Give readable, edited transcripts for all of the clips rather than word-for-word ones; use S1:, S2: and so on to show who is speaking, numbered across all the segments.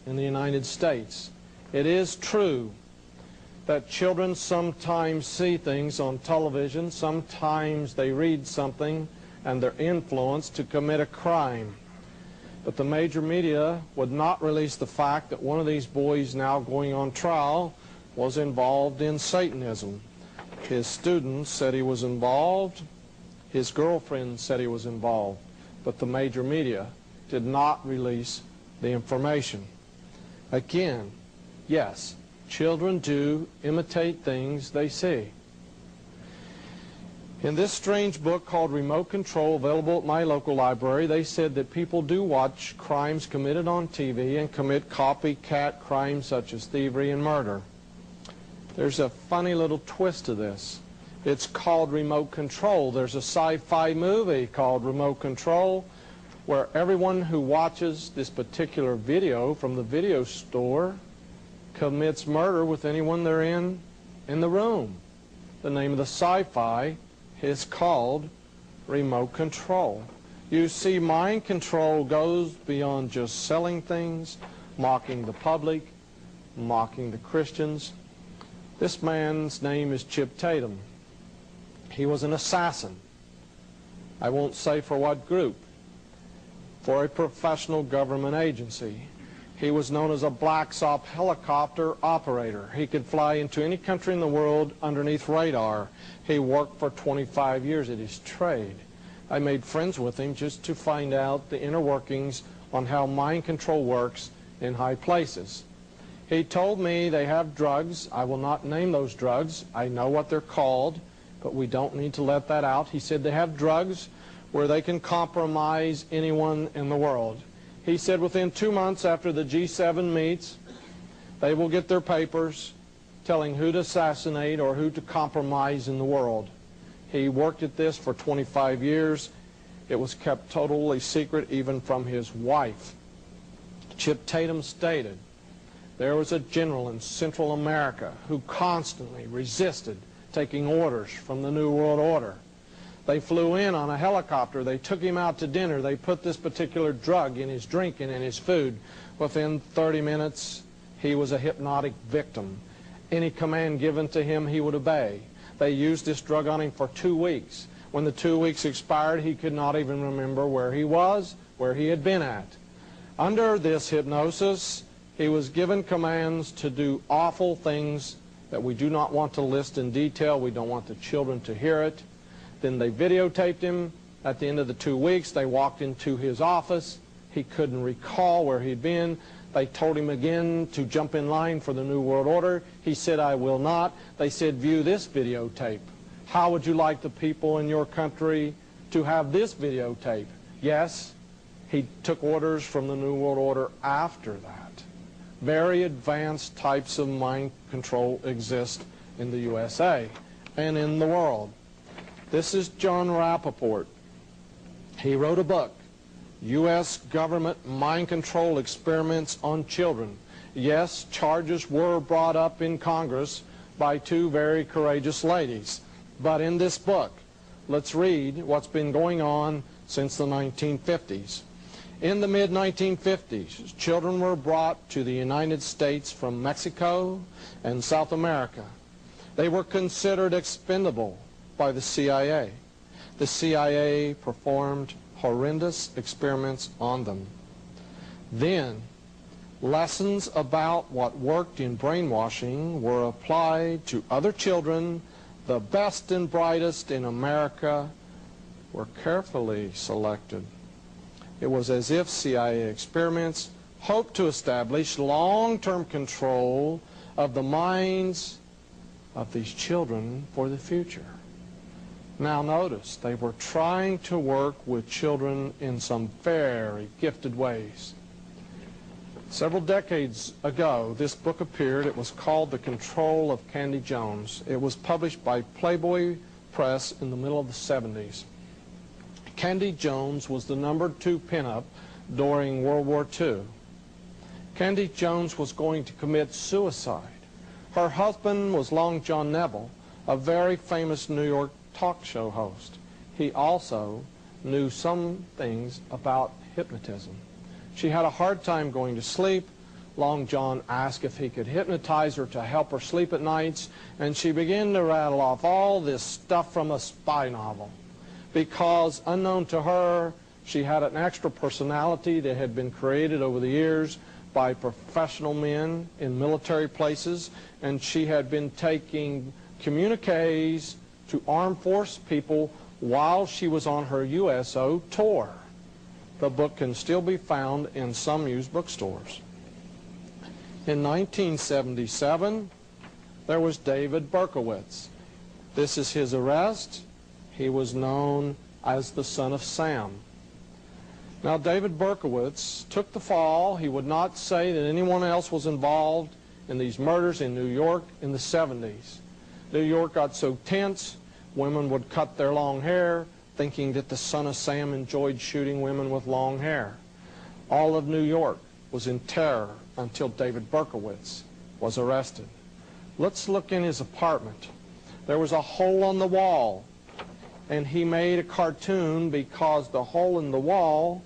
S1: in the United States. It is true that children sometimes see things on television, sometimes they read something and they're influenced to commit a crime. But the major media would not release the fact that one of these boys now going on trial was involved in Satanism. His students said he was involved, his girlfriend said he was involved, but the major media did not release the information. Again, yes, children do imitate things they see. In this strange book called Remote Control, available at my local library, they said that people do watch crimes committed on TV and commit copycat crimes such as thievery and murder. There's a funny little twist to this. It's called Remote Control. There's a sci-fi movie called Remote Control where everyone who watches this particular video from the video store commits murder with anyone they're in the room. The name of the sci-fi is called Remote Control. You see, mind control goes beyond just selling things, mocking the public, mocking the Christians. This man's name is Chip Tatum. He was an assassin. I won't say for what group. For a professional government agency. He was known as a Black Ops helicopter operator. He could fly into any country in the world underneath radar. He worked for 25 years at his trade. I made friends with him just to find out the inner workings on how mind control works in high places. He told me they have drugs. I will not name those drugs. I know what they're called, but we don't need to let that out. He said they have drugs where they can compromise anyone in the world. He said within 2 months after the G7 meets, they will get their papers telling who to assassinate or who to compromise in the world. He worked at this for 25 years. It was kept totally secret even from his wife. Chip Tatum stated, there was a general in Central America who constantly resisted taking orders from the New World Order. They flew in on a helicopter. They took him out to dinner. They put this particular drug in his drink and in his food. Within 30 minutes, he was a hypnotic victim. Any command given to him, he would obey. They used this drug on him for 2 weeks. When the 2 weeks expired, he could not even remember where he was, where he had been at. Under this hypnosis, he was given commands to do awful things that we do not want to list in detail. We don't want the children to hear it. Then they videotaped him. At the end of the 2 weeks, they walked into his office. He couldn't recall where he'd been. They told him again to jump in line for the New World Order. He said, I will not. They said, view this videotape. How would you like the people in your country to have this videotape? Yes, he took orders from the New World Order after that. Very advanced types of mind control exist in the USA and in the world. This is John Rappaport. He wrote a book, U.S. Government Mind Control Experiments on Children. Yes, charges were brought up in Congress by 2 very courageous ladies. But in this book, let's read what's been going on since the 1950s. In the mid-1950s, children were brought to the United States from Mexico and South America. They were considered expendable by the CIA. The CIA performed horrendous experiments on them. Then, lessons about what worked in brainwashing were applied to other children. The best and brightest in America were carefully selected. It was as if CIA experiments hoped to establish long-term control of the minds of these children for the future. Now notice, they were trying to work with children in some very gifted ways. Several decades ago, this book appeared. It was called The Control of Candy Jones. It was published by Playboy Press in the middle of the 70s. Candy Jones was the #2 pinup during World War II. Candy Jones was going to commit suicide. Her husband was Long John Neville, a very famous New York talk show host. He also knew some things about hypnotism. She had a hard time going to sleep. Long John asked if he could hypnotize her to help her sleep at nights, and she began to rattle off all this stuff from a spy novel. Because, unknown to her, she had an extra personality that had been created over the years by professional men in military places, and she had been taking communiques to armed force people while she was on her USO tour. The book can still be found in some used bookstores. In 1977, there was David Berkowitz. This is his arrest. He was known as the Son of Sam. Now, David Berkowitz took the fall. He would not say that anyone else was involved in these murders in New York in the 70s. New York got so tense, women would cut their long hair, thinking that the Son of Sam enjoyed shooting women with long hair. All of New York was in terror until David Berkowitz was arrested. Let's look in his apartment. There was a hole on the wall, and he made a cartoon because the hole in the wall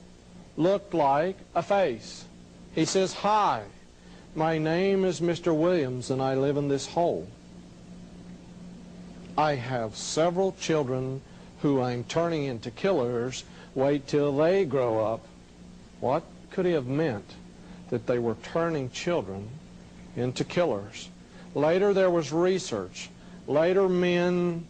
S1: looked like a face. He says, "Hi, my name is Mr. Williams, and I live in this hole. I have several children who I'm turning into killers. Wait till they grow up." What could he have meant? That they were turning children into killers. Later there was research. Later men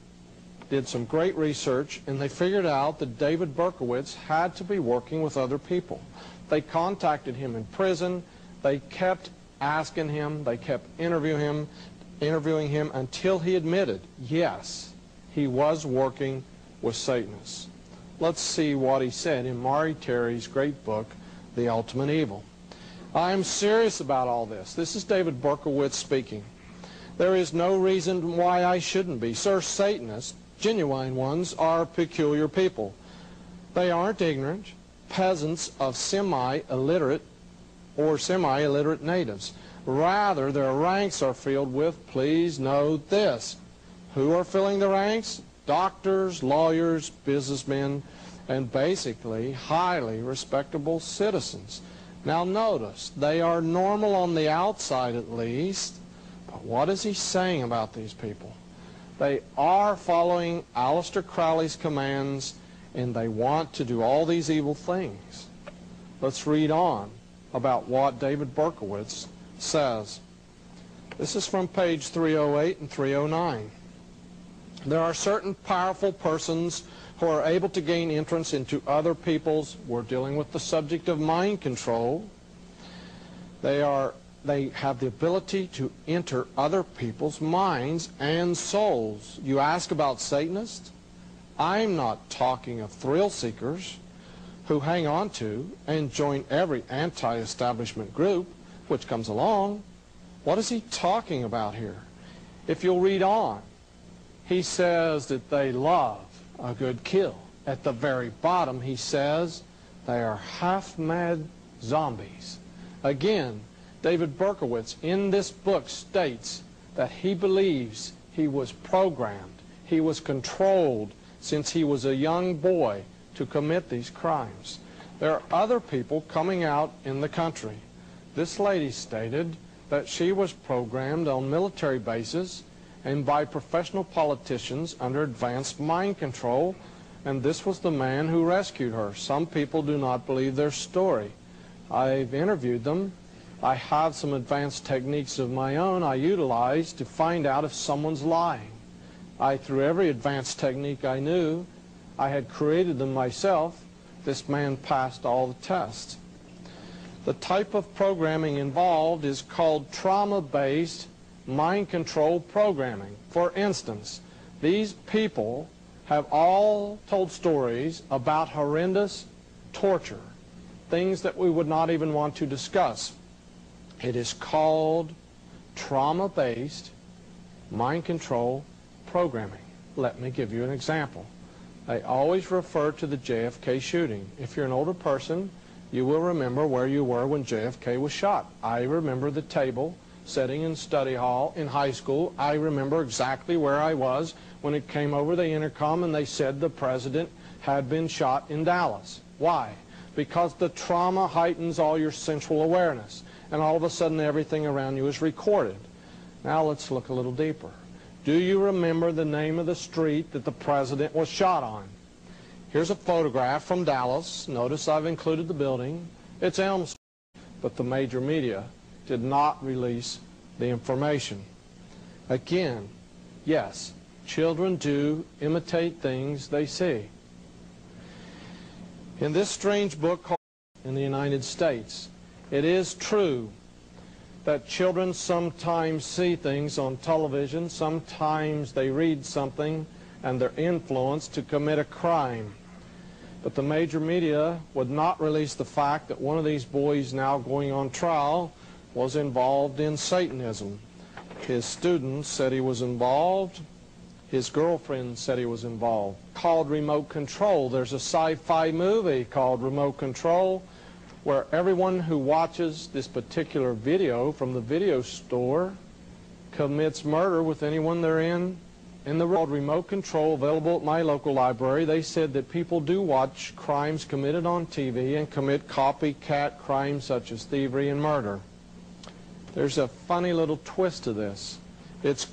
S1: did some great research, and they figured out that David Berkowitz had to be working with other people. They contacted him in prison. They kept asking him. They kept interviewing him until he admitted, yes, he was working with Satanists. Let's see what he said in Maury Terry's great book, The Ultimate Evil. "I'm serious about all this." This is David Berkowitz speaking. "There is no reason why I shouldn't be. Sir, Satanists, genuine ones, are peculiar people. They aren't ignorant peasants of semi-illiterate or semi-illiterate natives. Rather, their ranks are filled with," please note this, who are filling the ranks? Doctors, lawyers, businessmen, and basically highly respectable citizens. Now notice, they are normal on the outside at least, but what is he saying about these people? They are following Aleister Crowley's commands, and they want to do all these evil things. Let's read on about what David Berkowitz says. This is from page 308 and 309. "There are certain powerful persons who are able to gain entrance into other people's," we're dealing with the subject of mind control, they have the ability to enter other people's minds and souls. You ask about Satanists? I'm not talking of thrill seekers who hang on to and join every anti-establishment group which comes along. What is he talking about here? If you'll read on, he says that they love a good kill. At the very bottom, he says they are half-mad zombies. Again, David Berkowitz in this book states that he believes he was programmed, he was controlled since he was a young boy to commit these crimes. There are other people coming out in the country. This lady stated that she was programmed on military bases and by professional politicians under advanced mind control, and this was the man who rescued her. Some people do not believe their story. I've interviewed them. I have some advanced techniques of my own I utilize to find out if someone's lying. Through every advanced technique I knew, I had created them myself. This man passed all the tests. The type of programming involved is called trauma-based mind control programming. For instance, these people have all told stories about horrendous torture, things that we would not even want to discuss. It is called trauma-based mind control programming. Let me give you an example. I always refer to the JFK shooting. If you're an older person, you will remember where you were when JFK was shot. I remember the table sitting in study hall in high school. I remember exactly where I was when it came over the intercom and they said the president had been shot in Dallas. Why? Because the trauma heightens all your sensual awareness. and all of a sudden everything around you is recorded. Now let's look a little deeper. Do you remember the name of the street that the president was shot on? Here's a photograph from Dallas. Notice I've included the building. It's Elm Street, but the major media did not release the information. Again, yes, children do imitate things they see. In this strange book called in the United States, it is true that children sometimes see things on television, sometimes they read something and they're influenced to commit a crime. But the major media would not release the fact that one of these boys now going on trial was involved in Satanism. His students said he was involved. His girlfriend said he was involved. Called Remote Control. There's a sci-fi movie called Remote Control where everyone who watches this particular video from the video store commits murder with anyone they're in the world. Remote Control, available at my local library. They said that people do watch crimes committed on TV and commit copycat crimes such as thievery and murder. There's a funny little twist to this. It's